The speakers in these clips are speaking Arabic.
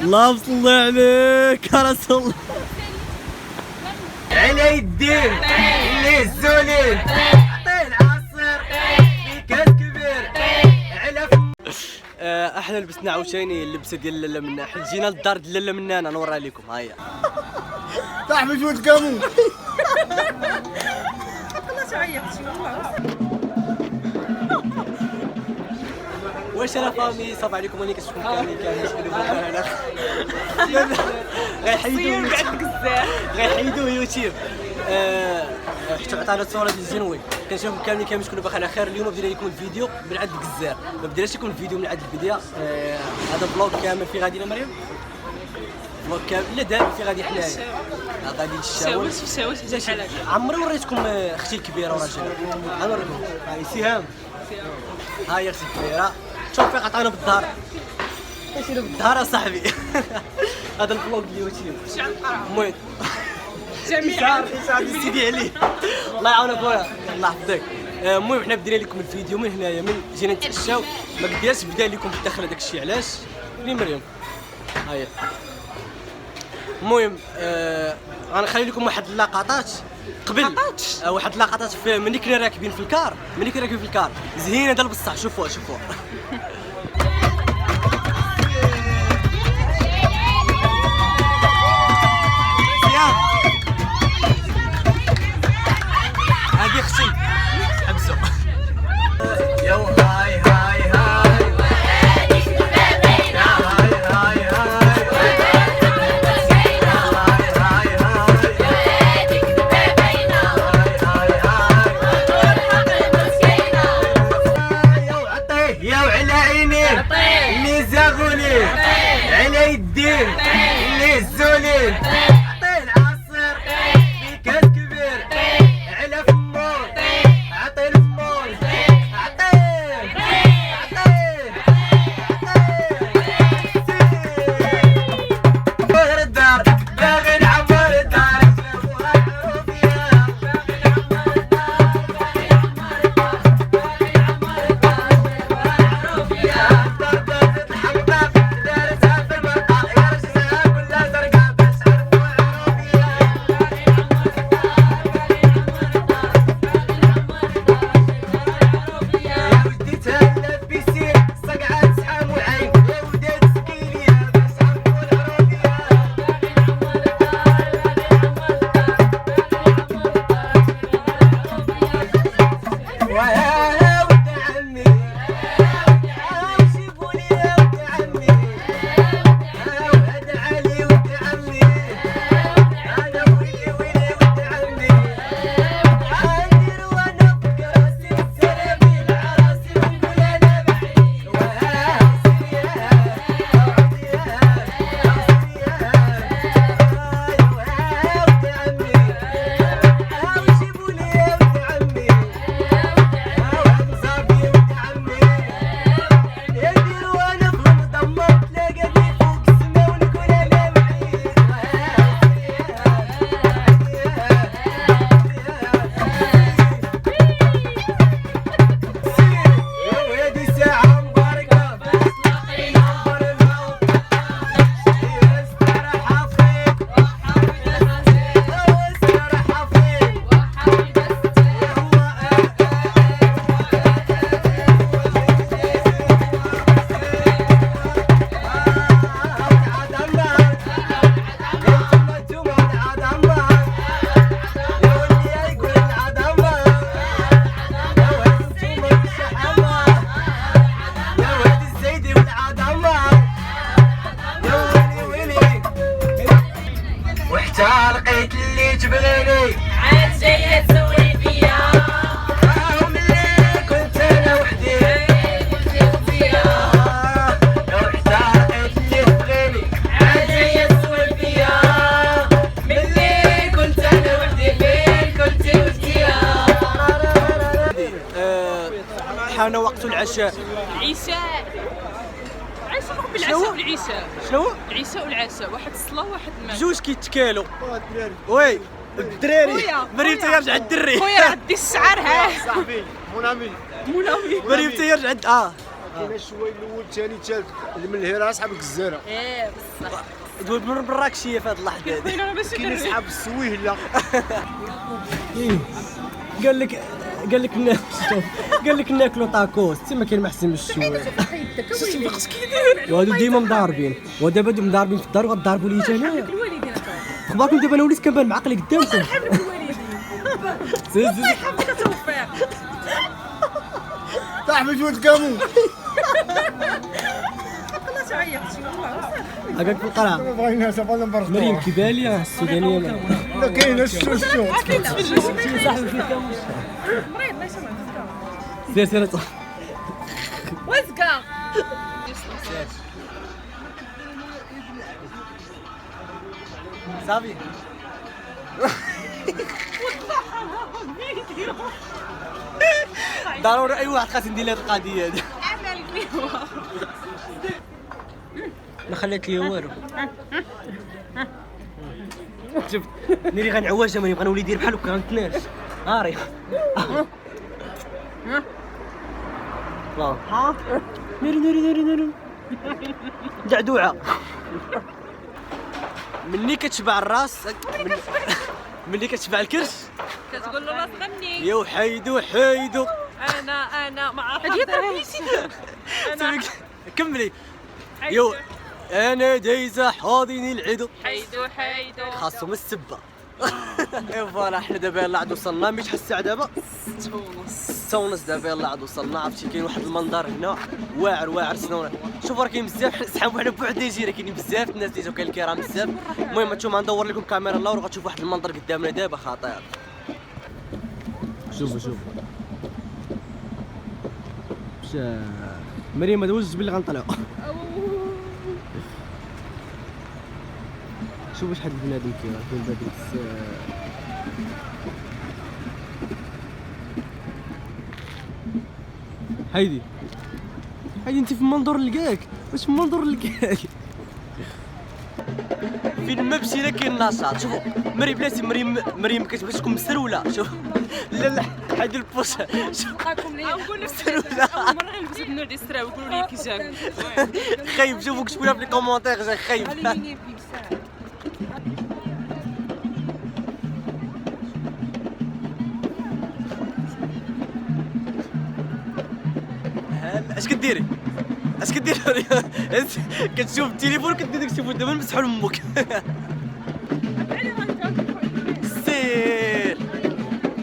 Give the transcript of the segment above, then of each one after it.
اللهم صل عليك يا رسول الله. على الدين اللي الزولين عطيه العصير في كاس كبير على احنا لبسنا عاوتاني اللبسه ديال لاله منا، حيت جينا للدار ديال لاله منا، انا نوريها لكم. ها هي صاحبي جوج كامو. واش انا فامي صافي عليكم ملي كتشوفوا كاملين غيحيدوه يوتيوب. حيت عطانا الصوره ديال الزنوي، كنشوفكم كاملين كنكونوا باقي على خير. اليوم بدينا لكم الفيديو من عند الجزار، ما بديناش لكم الفيديو من عند البدايه. هذا فلوق كامل في غادي مريم، فلوق كامل لا دابا في غادي حنايا غادي الشاوش بحال هكا. عمري وريتكم اختي الكبيره وراجلها، غنوريكم. هاي سهام، ها هي اختي الكبيره. شوف فين عطانا بالدار، ماشي بالدار اصاحبي. هذا الفلوق اليوتيوب المهم جميع سيدي عليه، الله يعاون خويا الله يحفظك. المهم حنا بدينا لكم الفيديو من هنايا، من جينا نتعشاو ما قدرتش بدا لكم في الدخله داك الشيء. علاش لي مريم هاهي. المهم غنخلي لكم واحد اللقطات قبل واحد اللقطات في ملي كنا راكبين في الكار، زهينه ديال بصح. شوفوها هادي اختي حبسو. يا هاي هاي هاي يا وعلى عيني اللي زاغوني، على الدين اللي الزولين عطيه العصير في كاس كبير على فمون، عطيه الفمون عطيه الدار باغي نعمر الدار. لقيت اللي تبغيني عاد جاية تسولي فيا، ملي كنت انا وحدي قلت فيا، وحتى لقيت اللي تبغيني عاد جاية تسولي فيا، ملي كنت انا وحدي فين كنت وحديا. حان وقت العشاء. العشاء بالعشاء والعشاء. شنو العشاء والعشاء، واحد الصلاة وواحد الماء. بجوج كيتكالوا. وي الدراري خويا، مريم خويا. تيرجع الدري. خويا عدي الشعر ها. صاحبي مونامي مناوي مريم تيرجع كاين الشوي الاول الثاني الثالث اللي من الهيرة اصحاب الجزيره ايه بصح دوي من مراكشيه في هذه اللحظه هذه. كاين انا ماشي كاين اصحاب السويه لا قال لك قال لك ناكلوا طاكوس تما كاين ما احسن من الشوي. وهادو ديما مضاربين ودابا مضاربين في الدار وغضربوا لي ثاني. الوالدين اخباركم دابا انا وليت كنبان معقل قدامكم. حمل الوالدين زيد حمل توفيق طاح بجوج كامون والله تعيطت والله هكاك في القرعه. ما بغيناش بغينا نبرد مريم كيبالي السودانيه لا كاين الشو مريض ما يسمع سير وزقه صافي. ضروري اي واحد خاص يدير هاد القضيه هادي. عمل فيها ما خلات لي والو. شوف ناري غنعواجه ما نبغى نولي ندير بحال هكا غنتناش ناري. لا ناري دعدوعه مني كتشبع الراس مني كتشبع الكرش كتقول له راس غني يا حيدو انا ما عرفتش انا كملي يو انا دايزه حاضني العدو حيدو خاصهم السبه. اي فوالا حنا دابا يلاه عاد وصلنا مش الساعه دابا 6:30 دابا يلاه عاد وصلنا. عرفتي كاين واحد المنظر هنا واعر سنونه. شوف راه كاين بزاف صحاب حنا بوحدنا يجي راه كاينين بزاف الناس اللي جاو كاين الكرام بزاف. المهم هانتوما ندور لكم كاميرا اللور وغتشوفوا واحد المنظر قدامنا دابا خطير. شوفوا مشى مريم هذا هو الجبل اللي غنطلعوا. شوف شحال البنادم كاين بنادم بزاف. هايدي انت في المنظور لقاك واش في المنظور لقاك فين ما مشينا كاين نشاط. شوفوا مريم بلاتي مريم ما كتبغيش تكون مسروله. شوف لا حيد البوش. شوف نقول اول مره نلبس النوع ديال السراوي قولوا لي كي جاك خايب. شوفوا كتبوا لنا في لي كومونتير جا خايب. اش كديري كتشوف التليفون كدير داك التليفون دابا نمسحو لامك. سير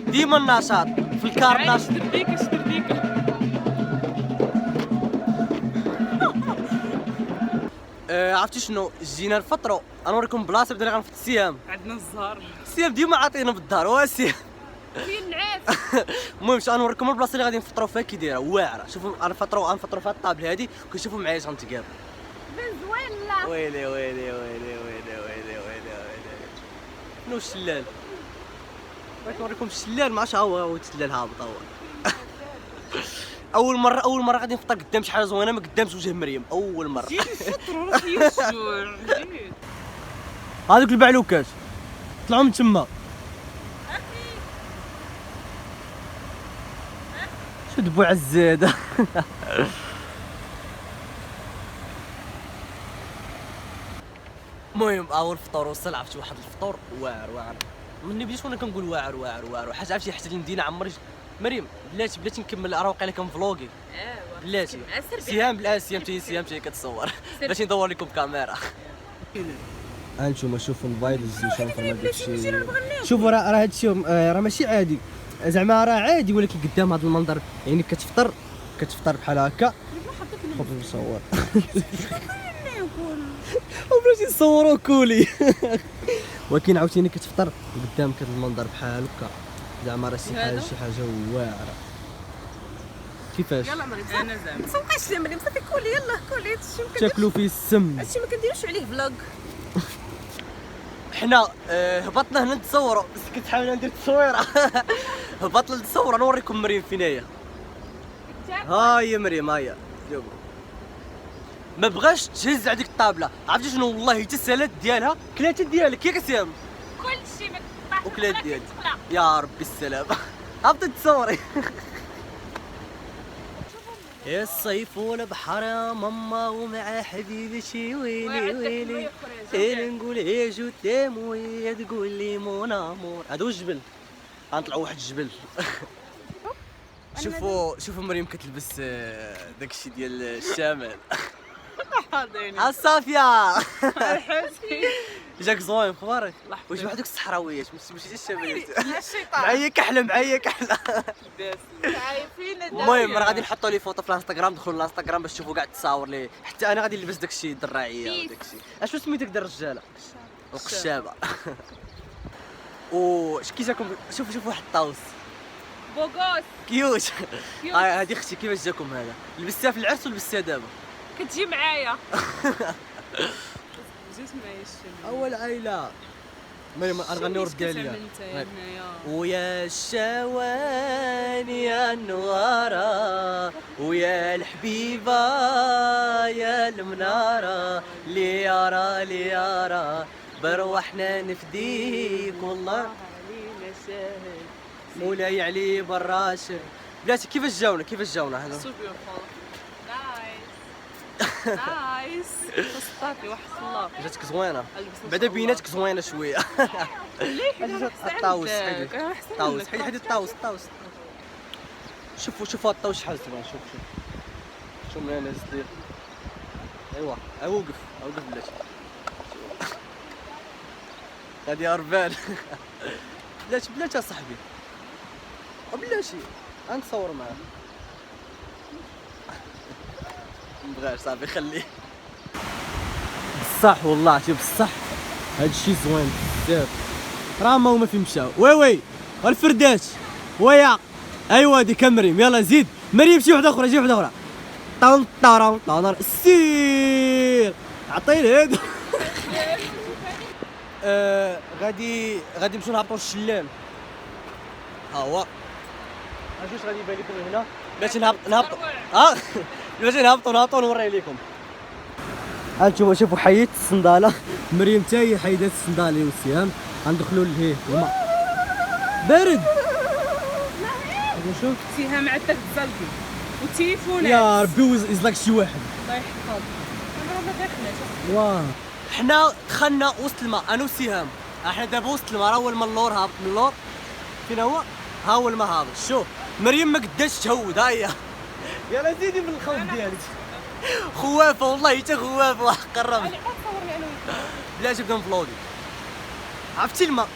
ديما النشاط في الكار نشاط. عرفتي شنو جينا نفطروا غنوريكم بلاصه بدينا غنفطر السيام. عندنا الزهر السيام ديما عاطينا بالدار والسيام. فين النعاس المهم غنوريكم البلاصه اللي غادي نفطروا فيها كي دايره واعره. شوفوا غنفطروا في هاد الطابله هادي وكنشوفوا معايا غنتقابل. بنزويلا ويلي شنو الشلال بغيت نوريكم الشلال. ما عرفتش هو الشلال هابط هو. اول مره غادي نفطر قدام شي حاجه زوينه ما قدامش وجه مريم اول مره. جيت نفطروا في الجوع هذوك البعلوكات طلعوا من تما. شو دبو عزاده. المهم اول فطور وصل. عرفتي واحد الفطور واعر مني بديت وانا كنقول واعر حاجه. عرفتي حتى المدينه عمري مريم بلاتي نكمل راه واقيلا كنفلوغي بلاتي سيام تي كتصور باش ندور لكم كاميرا. هانتوما شوفوا الموبايل شوفوا هادشي. شوفوا راه هادشي راه ماشي عادي زعما راه عادي ولكن قدام هذا المنظر يعني كتفطر بحال هكا. خذ نصور وبلاش نصوروا كولي. ولكن عاوتاني كتفطر قدامك هذا المنظر بحال هكا زعما راه شي حاجه واعره. كيفاش يلا مريم انا زعما سوقيش يا مريم صافي كولي يلا كولي هادشي ما تاكلوا فيه السم. هادشي ما كنديروش عليه فلوغ. حنا هبطنا هنا نتصوروا بس كنت حاول ندير تصويره. هبطنا نتصور نوريكم مريم فين هي. ها هي مريم هيا شوفوا ما بغاش تهز على ديك الطابله. عرفتي شنو والله حتى السالات ديالها كلاتها ديالك ياك سيام كلشي ما وكلات ديالك يا ربي السلامه. هبطي تصوري. يا الصيف والبحر يا ماما ومع حبيبي شي ويلي ويلي اللي نقول يا جو تام وهي تقول لي مون امور. هذا هو الجبل، غنطلعوا واحد الجبل. شوفوا مريم كتلبس داكشي ديال الشمال. الصافيه جاك زوين مخبارك. واش بحدوك الصحراويات ماشي الشماليات. معايا كحله معايا كحله. المهم راه غادي نحطوا لي فوطو في الانستغرام. دخلوا الانستغرام باش تشوفوا كاع التصاور لي حتى انا غادي نلبس داكشي الدراعيه وداكشي. اشنو سميتك ديال الرجاله؟ القشابه. واش كي جاكم؟ شوفوا واحد الطاوس بوغوس كيوت. هذه اختي كيفاش جاكم هذا؟ لبستها في العرس ولبستها دابا؟ كتجي معايا. جيت معايا الشمال اول عائله. مريم غنغنيو رد ليا. ويا الشوان يا النوارة ويا الحبيبة يا المنارة ليارة ليارة بروحنا نفديك والله علينا ساهل مولاي علي براشر. بلاتي كيفاش جاونا هذا؟ نايس. صافي واحد الله جاتك زوينه بعدا بيناتك زوينه شويه. الطاوس حيدي الطاوس. شوفوا الطاوس شحال زوين. شوف من هنا زيد. ايوا وقف بلاتي. غادي اربان. بلاتي اصاحبي بلاتي غنتصور معاه. مبغاش صافي خليه. بصح والله شوف بصح هادشي زوين بزاف. راه ما في مشاو. وي الفردات ويا ايوا ديك مريم. يلا زيد مريم. شي وحده اخرى طون سير عطيني هذا. غادي نمشيو نهبطوا للشلال. ها هو واش غادي يبان لكم هنا باش نهبطوا. باش نهبطوا نوري لكم. هانتوما شوفوا حيدت الصنداله. مريم حتى هي حيدات الصنداله والسهام. غندخلوا لهيه الماء بارد. نشوف سهام عندك الزلقي والتليفونات. يا ربي يزلق شي واحد. الله يحفظ. انا ما داخلش. واه حنا دخلنا وسط الماء انا وسهام. احنا دابا وسط الماء. راه هو الماء اللور هابط من اللور. فين هو؟ ها هو الماء هابط. شوف مريم ما قداش تهود. ها هي. يلا زيدي من الخوف ديالك. خوافه والله حتى خوافه. واحد قرب بلاتي بدا نفلودي. عرفتي الماء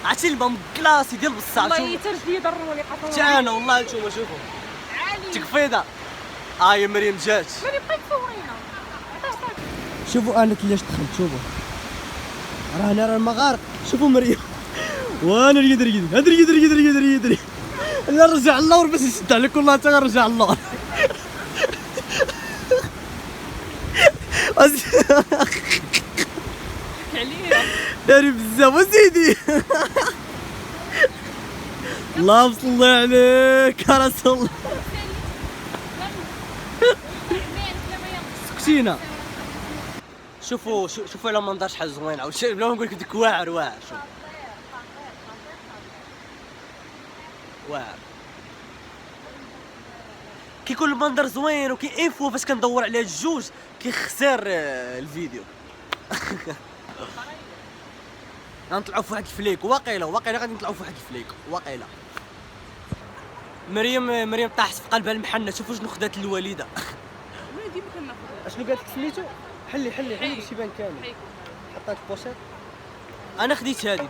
عرفتي الماء مكلاصي ديال بصح. والله حتى رجلي ضروني قطعوا. حتى انا والله. نتوما شوفوا تكفيضه. يا مريم جات. مريم بقيت تصورينا. شوفوا انا كيفاش دخلت. شوفوا راه هنا راه المغارق. شوفوا مريم وانا ريد. لا رجع اللور باش نشد عليك والله. حتى غنرجع اللور. عليا داري بزاف وزيدي. اللهم صل عليك يا رسول الله. سكتينا. شوفوا على المنظر شحال زوين. عاود بلا ما نقول لك ديك واعر. شوف واعر. كيكون المنظر زوين وكي انفو فاش كندور على الجوج كيخسر الفيديو. غنطلعوا في واحد الفليك. واقيلا غادي نطلعوا في واحد الفليك. واقيلا مريم طاحت في قلبها المحنه. شوفوا شنو خدات الوالده. ما ديما كناخذ. اشنو قالت لك سميتو؟ حلي باش يبان كامل. حطيت بوشيت. انا خديت هذه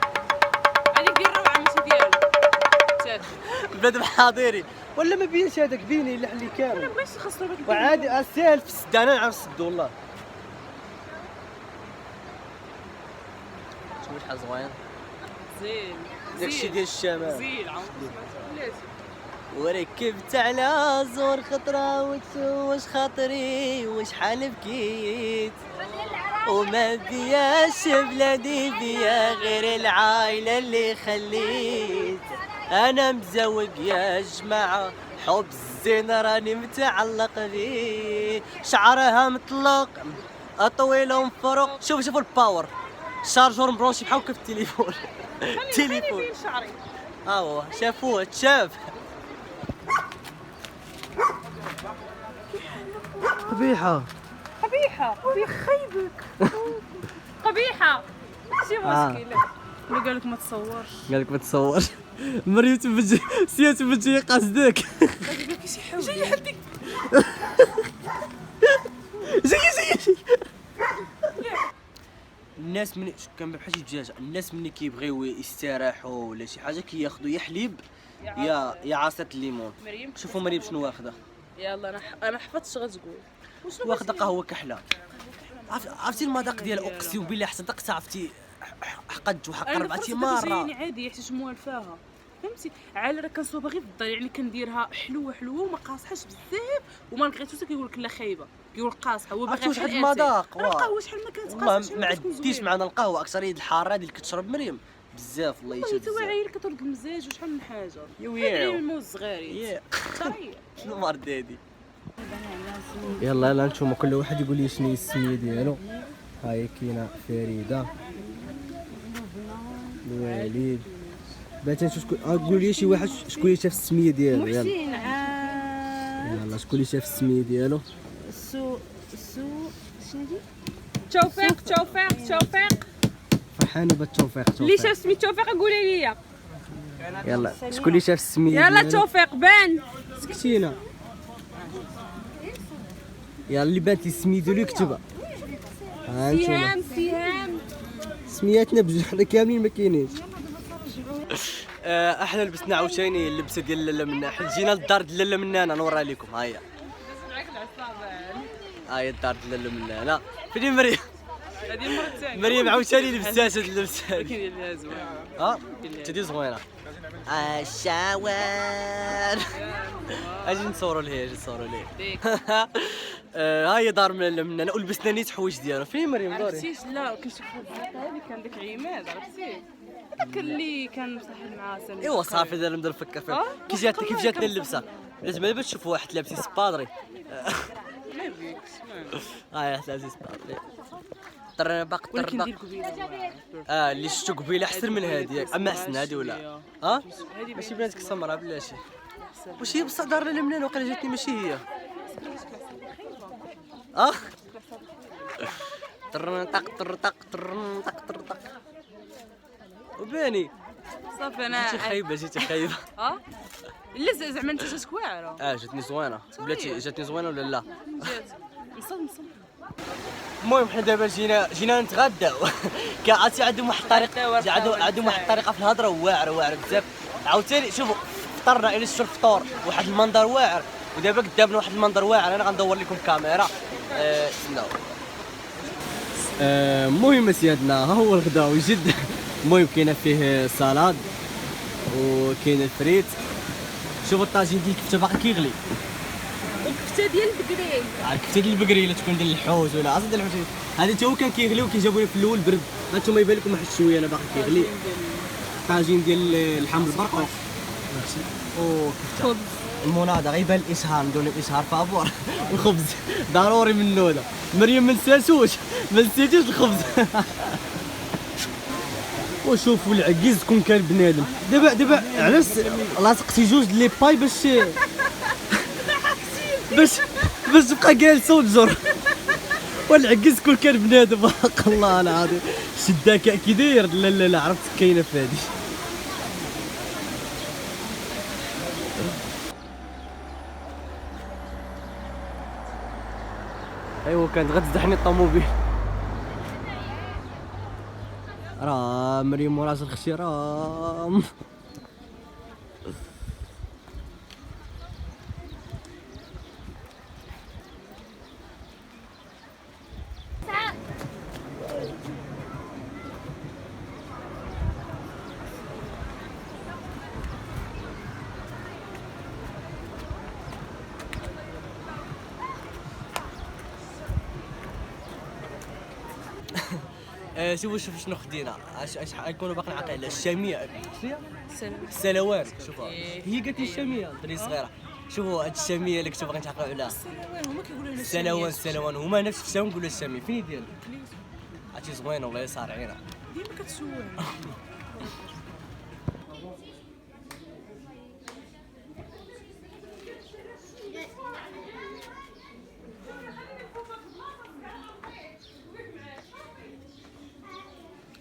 ديال الروعه ماشي ديالو. البلاد حاضري ولا ما بينش هذاك بيني الا حلي كامل. ماشي خاصو باك. وعادي ساهل في السد. انا نعرف السد والله. شوف شحال زوين. زين داكشي ديال الشمال. زين عاود بلاتي. وركبت على زور خطره وتسوش خاطري وشحال بكيت وما بياش بلادي بيا غير العايله اللي خليت. انا مزوق يا جماعه حب الزين راني متعلق بيه. شعرها مطلق طويل ومفروق. شوفوا الباور. شارجور مبرونشي بحال كيف التليفون. شعري هو شافوه تشاف. قبيحة. قبيحة خيبك. قبيحة شي مشكلة. اللي قال لك ما تصورش. قال لك ما تصورش. مريم تبجي سيا تبجي قصدك. قال لك شي حول. جاي حدك. جي. الناس من كان بحال شي دجاجة، الناس ملي كيبغيو يستراحوا ولا شي حاجة كياخذوا يا حليب يا عصير الليمون. مريم شوفوا مريم شنو واخده. يلا انا حفظت اش غتقول. وشنو واخده قهوة كحلة. عرفتي المذاق ديال اقسم بالله حتى دقت عرفتي حقد وحق 4 مرات. يعني عادي حيت موالفاها فهمتي. عاد راه كنصوبها غير في الدار يعني كنديرها حلوه وما قاصحاش بزاف وما لقيتوش كيقول لك لا خايبه كيقول قاصحه هو باغي واش هاد المذاق القهوه شحال ما كانت قاصحه ما عديش معنا القهوة اكثرية الحارة اللي كتشرب مريم بزاف الله يشفي والله بزاف. عيل كترد المزاج وشحال من حاجه يويو. الموز صغاري طيب شنو مرض هادي. يلا نتوما كل واحد يقول لي شنو هي السميه ديالو. هاي كاينه فريده الوالد بغيت نشوف شكون قول لي شي واحد شكون اللي شاف السميه ديالو. يلا محسن عاد يلا شكون اللي شاف السميه ديالو. سو شنو دي توفيق فرحاني بالتوفيق. اللي شاف سميت توفيق قولي لي. يلا شكون اللي شاف السميه يلا ديالو. توفيق بان سكتينا. يلا اللي بانت السميه ديالو يكتبها. ها انتوما سهام سمياتنا بجوج حنا كاملين ما كاينينش. احنا لبسنا عاوتاني اللبسه ديال لاله منا حيت جينا للدار ديال لاله منانا نوريها لكم. ها هي الدار ديال لاله منانا. فين مريم؟ هذه المره الثانيه مريم عاوتاني لبسات هاد اللبسه. كاين لها زوين. ها تدي زوينه. الشوار اجي نصوروا ليه ها هي دار من لاله منانا ولبسنا نيت حوايج ديالها. فين مريم دوري؟ عرفتيش لا كنشوف هذا كان داك عماد عرفتي داك اللي كان مصاحب مع سامي. ايوا صافي دابا نبدا نفكر فيها. كيف جاتني اللبسه لازم دابا تشوف واحد لابس سبادري. ما بيكش هاي لابس سبادري طربق ولكن طربق. ندير قبيله اللي شفتو قبيله احسن من هذه. اما احسن هذه ولا ماشي بناتك سمراء بلاشي. واش هي بصح دار لاله منين وقيلا جاتني ماشي هي. طرنطق طرطق وباني صافي انا جيتي خايبه. لا زعما انت جاتك واعره. جاتني زوينه بلاتي. جاتني زوينه ولا لا؟ نصب المهم حنا دابا جينا نتغداو. عرفتي عندهم واحد الطريقه عندهم واحد الطريقه في الهضره واعره بزاف. عاوتاني شوفوا فطرنا الى شفتوا الفطور واحد المنظر واعر ودابا قدامنا واحد المنظر واعر. انا غندور لكم كاميرا. استناو. المهم سيادنا ها هو الغداء وجد. المهم كاينه فيه سلطه وكاين الفريت. شوفوا الطاجين ديال الكفته باقي كيغلي. الكفته ديال البقري الكفته ديال البقري الا تكون ديال الحوت ولا اصلا ديال الحوت هذا حتى هو كان كيغلي وكيجابوا لي في الاول برد. هانتوما يبان لكم واحد شويه انا باقي كيغلي. طاجين ديال اللحم البرقوق وكفته. المناضه غيبان الاشهار نديرو الاشهار فابور. الخبز ضروري منو هذا. مريم ما نساتوش ما نسيتيش الخبز. وشوفوا العكيز كون كان بنادم. دابا علاش لاصقتي جوج لي باي باش تبقى جالسه وتجر. والعكيز كون كان بنادم. الله العظيم الذكاء كي داير. لا عرفت كاينه في هذه. ايوا كانت غتزحني الطوموبيل. راه مريم وراجل الخشيرام. شوفوا شنو خدينا. اش غنكونوا باقي عاقلين على الشاميه. السلوان. شوفوا هي قالت لي الشاميه دري صغيره. شوفوا هاد الشاميه اللي كنتو باغيين تعقلوا عليها. هما كيقولوا لنا السلوان هما نفس الشام نقولوا الشاميه. فين ديالك؟ عرفتي زوينه والله صارعينه. ديما كتسول.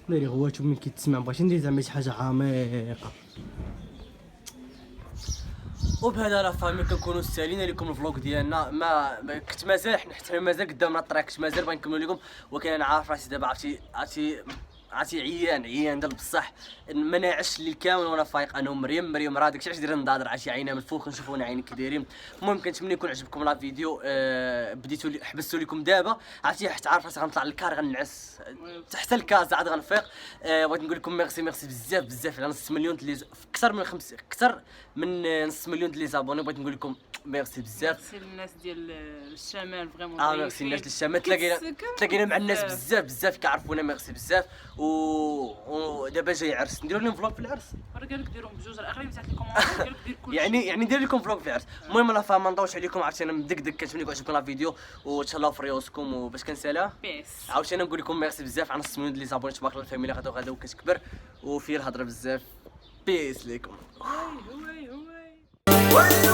دايري غواتو من كيتسمع بغيتي ندير زعما شي حاجه عميقه. وبهذا لا فامي كنكونوا سالينا لكم الفلوق ديالنا. ما كنت مازال حتى مازال قدامنا الطريق، كنت مازال بغا نكملوا لكم، ولكن انا عارف راسي دابا عرفتي عيان ديال بصح ما ناعش الليل كامل وانا فايق انا ومريم راه داكشي علاش درنا نضاضر عشي عينا من الفوق نشوفونا عيني كي دايرين. المهم كنتمنى يكون عجبكم لا فيديو. بديتو حبستو لكم دابا عرفتي حتى عارف راسي غنطلع للكار غنعس حتى الكازا عاد غنفيق. بغيت نقول لكم ميرسي بزاف على نص مليون اكثر من نص مليون ديال لي زابوني. بغيت نقول لكم ميرسي بزاف. ميرسي للناس ديال الشمال فريمون. ميرسي الناس ديال الشمال. تلاقينا مع الناس بزاف كيعرفونا. ميرسي بزاف. ودابا جاي عرس، نديروا لهم فلوق في العرس. راه قالك ديرهم بجوج، راه اغلب تاع الكومونتير قالك دير كلشي. يعني ندير لكم فلوق في العرس. المهم لا فما نطولش عليكم، عرفتي انا مدقدق. كنتمنى يكون عجبكم لا فيديو وتهلاو في ريوسكم. وباش كنسالها بيس عاوتاني نقول لكم ميرسي بزاف على نص مليون ديال لي زابوني. تبارك الله الفاميلي غدا وكتكبر وفيه الهضره بزاف. بيس ليكم. هواي